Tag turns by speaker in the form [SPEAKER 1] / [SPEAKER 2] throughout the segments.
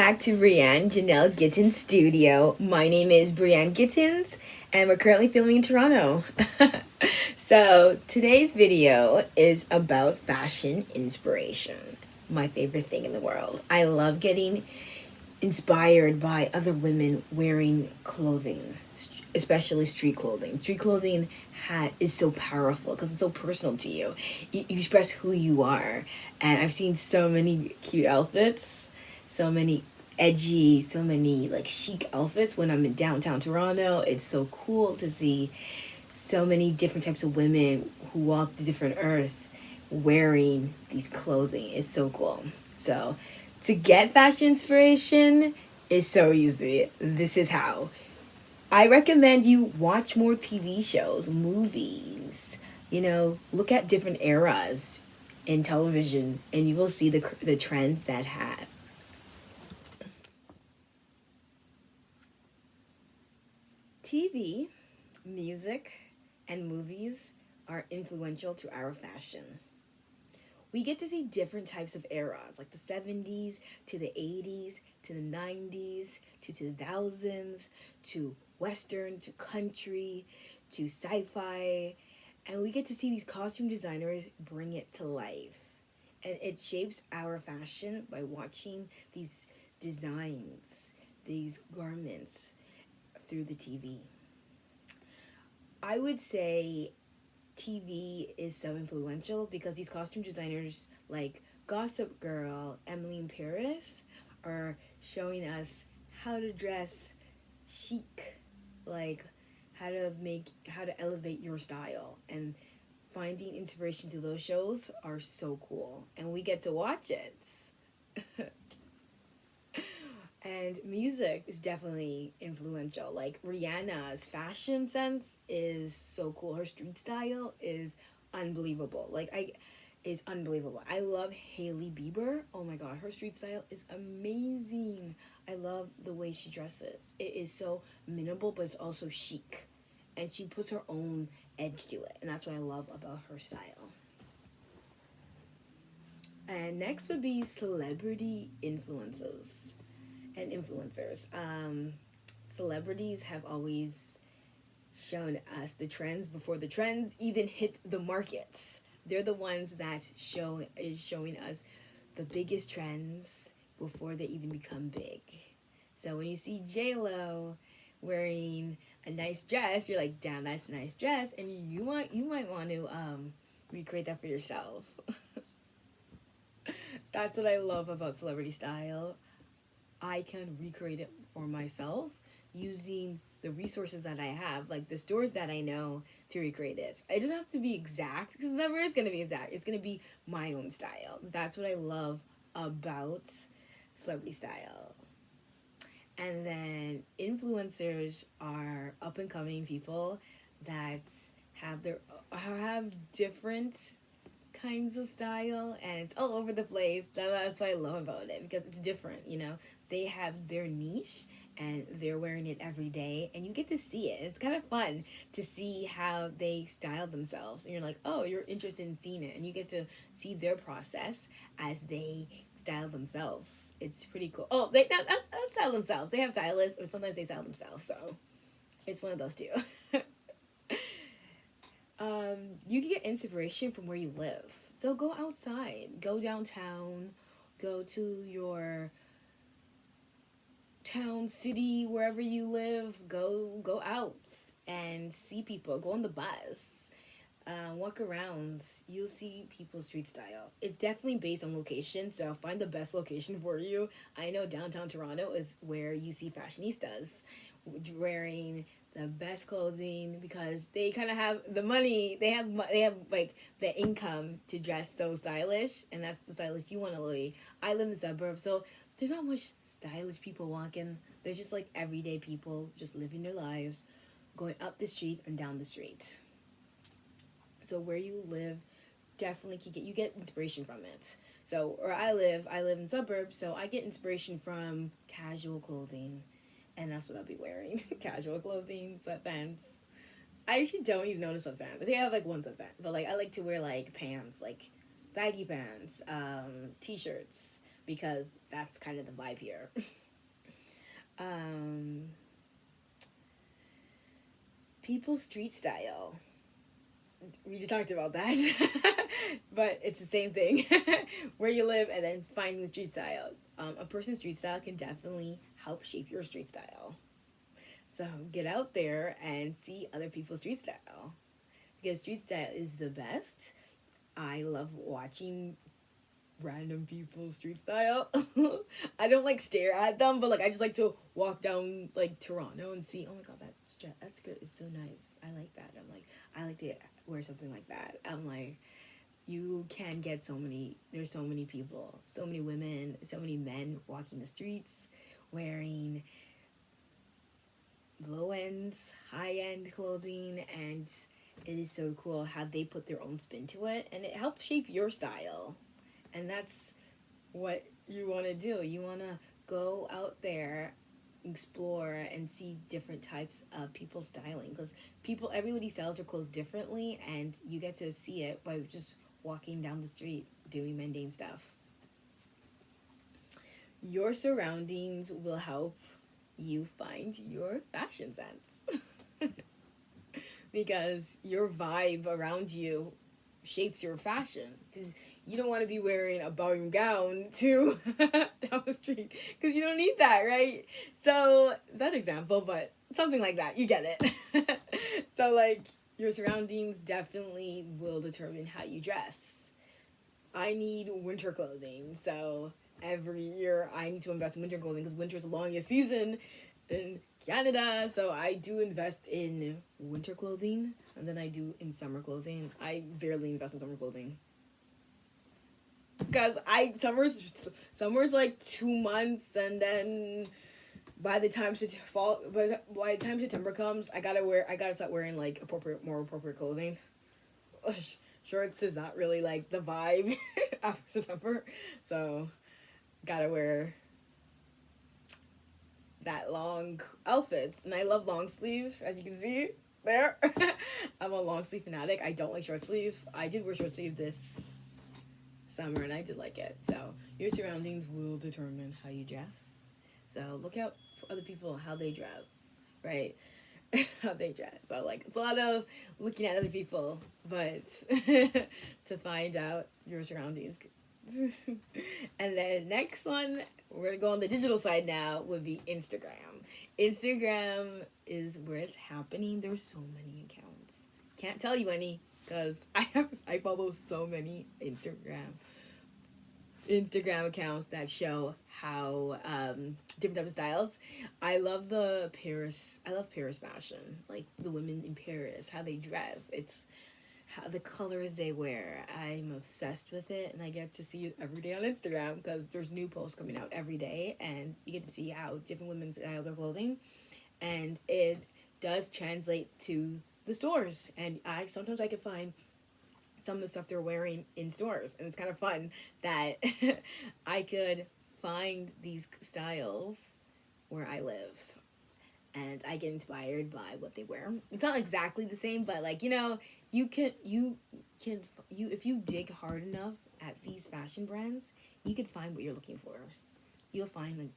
[SPEAKER 1] back to Brienne Janelle Gittins Studio. My name is Brienne Gittins, and we're currently filming in Toronto. So, today's video is about fashion inspiration. My favorite thing in the world. I love getting inspired by other women wearing clothing, especially street clothing. Street clothing is so powerful because it's so personal to you. You express who you are. And I've seen so many cute outfits, so many edgy, so many like chic outfits when I'm in downtown Toronto. It's so cool to see so many different types of women who walk the different earth wearing these clothing. It's so cool. So to get fashion inspiration is so easy. This is how. I recommend you watch more TV shows, movies, look at different eras in television, and you will see the trends that have. TV, music, and movies are influential to our fashion. We get to see different types of eras, like the 70s to the 80s to the 90s to 2000s to Western to country to sci-fi. And we get to see these costume designers bring it to life. And it shapes our fashion by watching these designs, these garments through the TV. I would say TV is so influential because these costume designers like Gossip Girl, Emily in Paris are showing us how to dress chic, like how to elevate your style, and finding inspiration through those shows are so cool, and we get to watch it. And music is definitely influential. Like Rihanna's fashion sense is so cool. Her street style is unbelievable. Is unbelievable. I love Hailey Bieber. Oh my god, her street style is amazing. I love the way she dresses. It is so minimal, but it's also chic. And she puts her own edge to it. And that's what I love about her style. And next would be celebrity influences and influencers. Celebrities have always shown us the trends before the trends even hit the markets. They're the ones that is showing us the biggest trends before they even become big. So when you see J-Lo wearing a nice dress, you're like, damn, that's a nice dress, and you might want to recreate that for yourself. That's what I love about celebrity style. I can recreate it for myself using the resources that I have, like the stores that I know, to recreate it. It doesn't have to be exact, because it never is going to be exact. It's going to be my own style. That's what I love about celebrity style. And then influencers are up and coming people that have different kinds of style, and it's all over the place. That's what I love about it, because it's different. They have their niche and they're wearing it every day, and you get to see it. It's kind of fun to see how they style themselves, and you're like, oh, you're interested in seeing it, and you get to see their process as they style themselves. It's pretty cool. Oh, they not style themselves. They have stylists, or sometimes they style themselves. So it's one of those two. You can get inspiration from where you live. So go outside, go downtown, go to your town, city, wherever you live. Go out and see people. Go on the bus, walk around. You'll see people's street style. It's definitely based on location, so find the best location for you. I know downtown Toronto is where you see fashionistas wearing the best clothing, because they kind of have the money. They have like the income to dress so stylish, and that's the stylish you want to be. I live in the suburbs, so there's not much stylish people walking. There's just like everyday people just living their lives, going up the street and down the street. So where you live definitely you get inspiration from it. So where I live in suburbs, so I get inspiration from casual clothing. And that's what I'll be wearing. Casual clothing, sweatpants. I actually don't even notice sweatpants. I think I have like one sweatpant. But like I like to wear like pants, like baggy pants, t-shirts, because that's kind of the vibe here. Um, people street style. We just talked about that, but it's the same thing. Where you live and then finding the street style. A person's street style can definitely help shape your street style. So get out there and see other people's street style, because street style is the best. I love watching random people's street style. I don't like stare at them, but like I just like to walk down like Toronto and see, oh my god, that's good. It's so nice. I like that. I'm like, I like to wear something like that. I'm like, you can get so many. There's so many people, so many women, so many men walking the streets, wearing low end, high end clothing, and it is so cool how they put their own spin to it, and it helps shape your style. And that's what you want to do. You want to go out there, explore, and see different types of people styling, because everybody styles their clothes differently, and you get to see it by just walking down the street doing mundane stuff. Your surroundings will help you find your fashion sense. Because your vibe around you shapes your fashion, because you don't want to be wearing a ballroom gown to down the street, because you don't need that, right? So that example, but something like that, you get it. So like your surroundings definitely will determine how you dress. I need winter clothing, so every year I need to invest in winter clothing, because winter's the longest season in Canada, so I do invest in winter clothing, and then I do in summer clothing. I barely invest in summer clothing, because summer's like 2 months, and then by the time by the time September comes, I gotta start wearing like more appropriate clothing. Shorts is not really like the vibe after September, so gotta wear that long outfits. And I love long sleeve, as you can see there. I'm a long sleeve fanatic. I don't like short sleeve. I did wear short sleeve this summer and I did like it. So your surroundings will determine how you dress. So look out for other people, how they dress, right? How they dress. So like it's a lot of looking at other people, but to find out your surroundings. And then next one, we're gonna go on the digital side now, would be Instagram. Instagram is where it's happening. There's so many accounts. Can't tell you any, because I follow so many Instagram accounts that show how different types of styles. I love Paris fashion, like the women in Paris, how they dress. It's how the colors they wear. I'm obsessed with it, and I get to see it every day on Instagram, because there's new posts coming out every day, and you get to see how different women style their clothing, and it does translate to the stores. And sometimes I can find some of the stuff they're wearing in stores, and it's kind of fun that I could find these styles where I live, and I get inspired by what they wear. It's not exactly the same, but like, you can if you dig hard enough at these fashion brands, you can find what you're looking for. You'll find like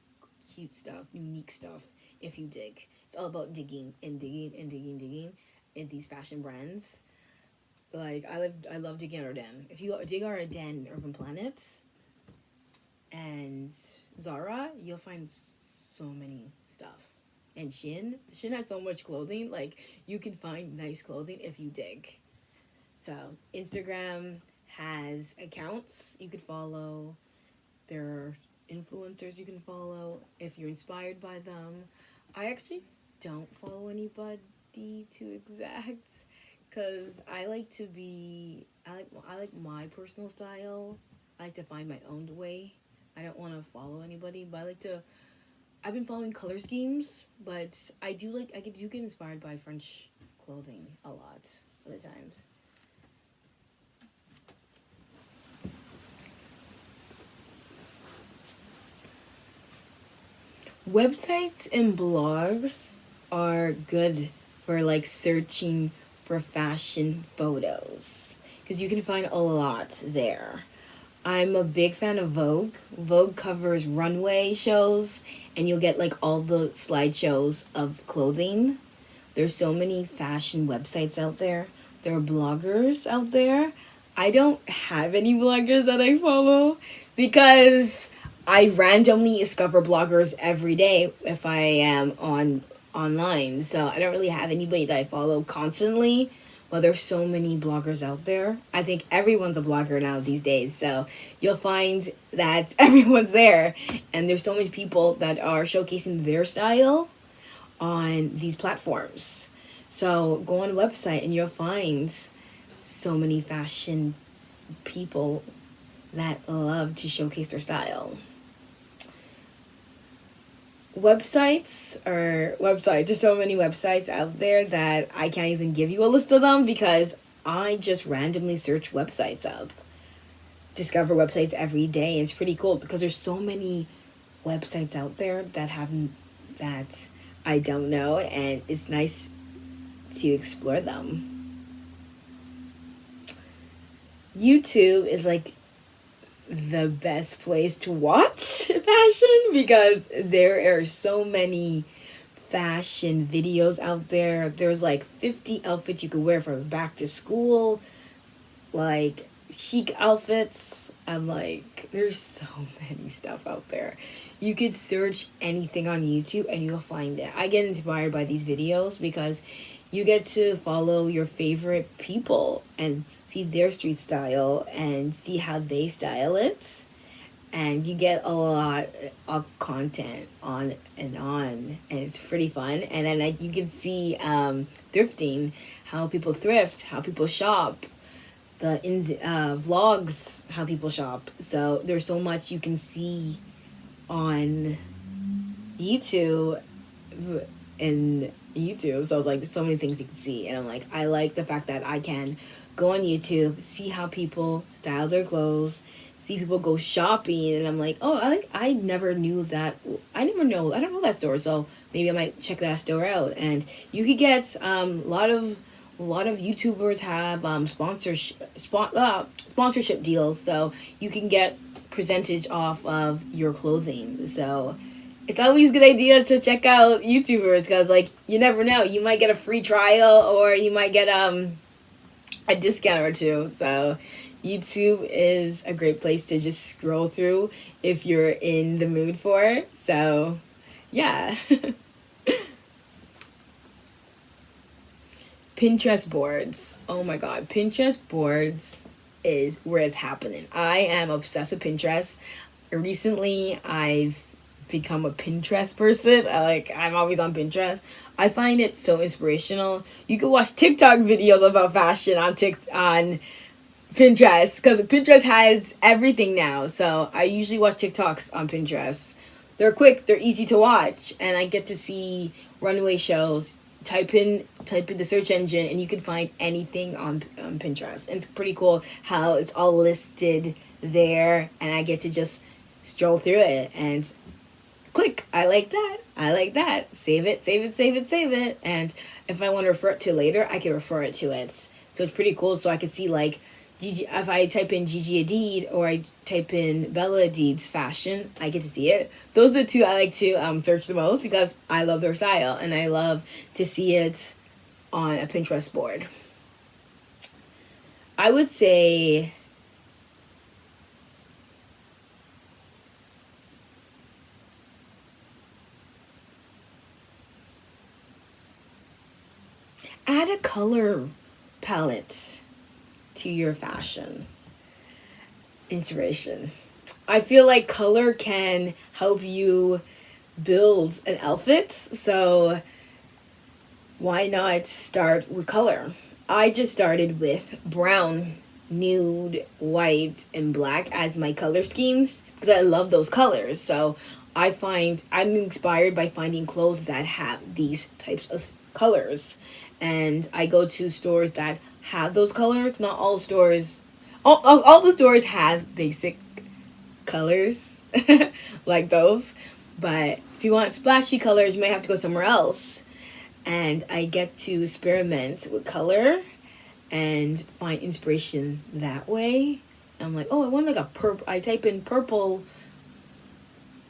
[SPEAKER 1] cute stuff, unique stuff, if you dig. It's all about digging and digging and digging and digging in these fashion brands. Like I love digging Ardennes. If you dig Ardennes, Urban Planet, and Zara, you'll find so many stuff. And Shein has so much clothing. Like, you can find nice clothing if you dig. So Instagram has accounts you could follow. There are influencers you can follow if you're inspired by them. I actually don't follow anybody to exact, because I like my personal style. I like to find my own way. I don't want to follow anybody, but I've been following color schemes, but I do get inspired by French clothing a lot of the times. Websites and blogs are good for like searching for fashion photos, because you can find a lot there. I'm a big fan of Vogue. Vogue covers runway shows, and you'll get like all the slideshows of clothing. There's so many fashion websites out there. There are bloggers out there. I don't have any bloggers that I follow because I randomly discover bloggers every day if I am online. So I don't really have anybody that I follow constantly. Well, there's so many bloggers out there. I think everyone's a blogger now these days. So you'll find that everyone's there. And there's so many people that are showcasing their style on these platforms. So go on a website and you'll find so many fashion people that love to showcase their style. There's so many websites out there that I can't even give you a list of them because I just randomly search websites up. Discover websites every day, and it's pretty cool because there's so many websites out there that I don't know, and it's nice to explore them. YouTube is like the best place to watch fashion because there are so many fashion videos out there. There's like 50 outfits you could wear for back to school, like chic outfits. I'm like, there's so many stuff out there. You could search anything on YouTube and you'll find it. I get inspired by these videos because you get to follow your favorite people and see their street style and see how they style it. And you get a lot of content on, and it's pretty fun. And then like you can see thrifting, how people thrift, how people shop, the vlogs, how people shop. So there's so much you can see on YouTube so I was like, there's so many things you can see, and I'm like, I like the fact that I can go on YouTube, see how people style their clothes, see people go shopping, and I'm like, oh, I never knew that. I don't know that store, so maybe I might check that store out. And you could get a lot of YouTubers have sponsorship deals, so you can get percentage off of your clothing. So it's always a good idea to check out YouTubers because, like, you never know. You might get a free trial or you might get a discount or two. So YouTube is a great place to just scroll through if you're in the mood for it. So, yeah. Pinterest boards. Oh my god. Pinterest boards is where it's happening. I am obsessed with Pinterest. Recently, I've become a Pinterest person. I'm always on Pinterest. I find it so inspirational. You can watch TikTok videos about fashion on Pinterest because Pinterest has everything now. So I usually watch TikToks on Pinterest. They're quick, they're easy to watch, and I get to see runway shows. Type in the search engine and you can find anything on Pinterest. And it's pretty cool how it's all listed there, and I get to just stroll through it and click, I like that, save it, and if I want to refer it to later, I can refer it to it. So it's pretty cool. So I can see, like, Gigi, if I type in Gigi Hadid or I type in Bella Hadid's fashion, I get to see it. Those are the two I like to search the most because I love their style and I love to see it on a Pinterest board. I would say add a color palette to your fashion inspiration. I feel like color can help you build an outfit, so why not start with color? I just started with brown, nude, white, and black as my color schemes because I love those colors. So I'm inspired by finding clothes that have these types of colors, and I go to stores that have those colors. Not all stores, all the stores have basic colors like those, but if you want splashy colors, you might have to go somewhere else. And I get to experiment with color and find inspiration that way. I'm like, oh, I want like a purple. I type in purple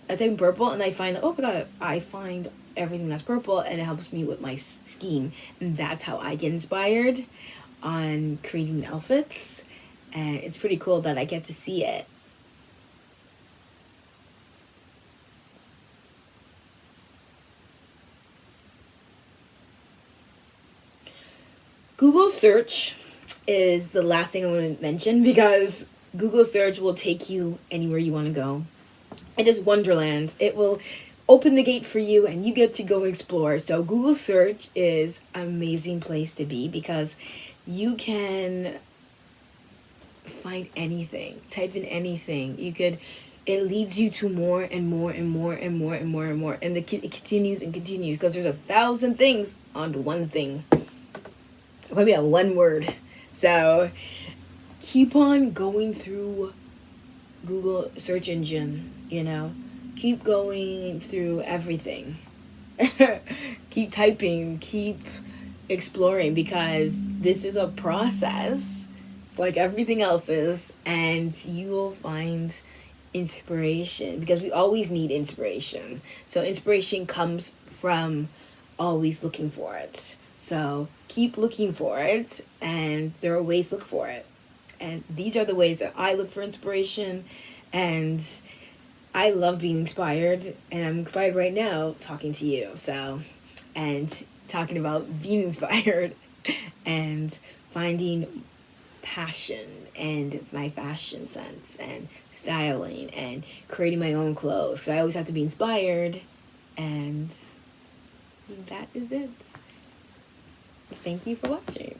[SPEAKER 1] and I find, oh my god, I find everything that's purple, and it helps me with my scheme. And that's how I get inspired on creating outfits. And it's pretty cool that I get to see it. Google search is the last thing I want to mention, because Google search will take you anywhere you want to go. It is wonderland. It will open the gate for you and you get to go explore. So Google search is an amazing place to be, because you can find anything, type in anything. It leads you to more and more and more and more and more and more, and it continues and continues, because there's 1,000 things on one thing, maybe on one word. So keep on going through Google search engine, keep going through everything. Keep typing, keep exploring, because this is a process like everything else is, and you will find inspiration, because we always need inspiration. So inspiration comes from always looking for it. So keep looking for it, and there are ways to look for it. And these are the ways that I look for inspiration, and I love being inspired, and I'm inspired right now talking to you. So, and talking about being inspired and finding passion and my fashion sense and styling and creating my own clothes. 'Cause I always have to be inspired, and that is it. Thank you for watching.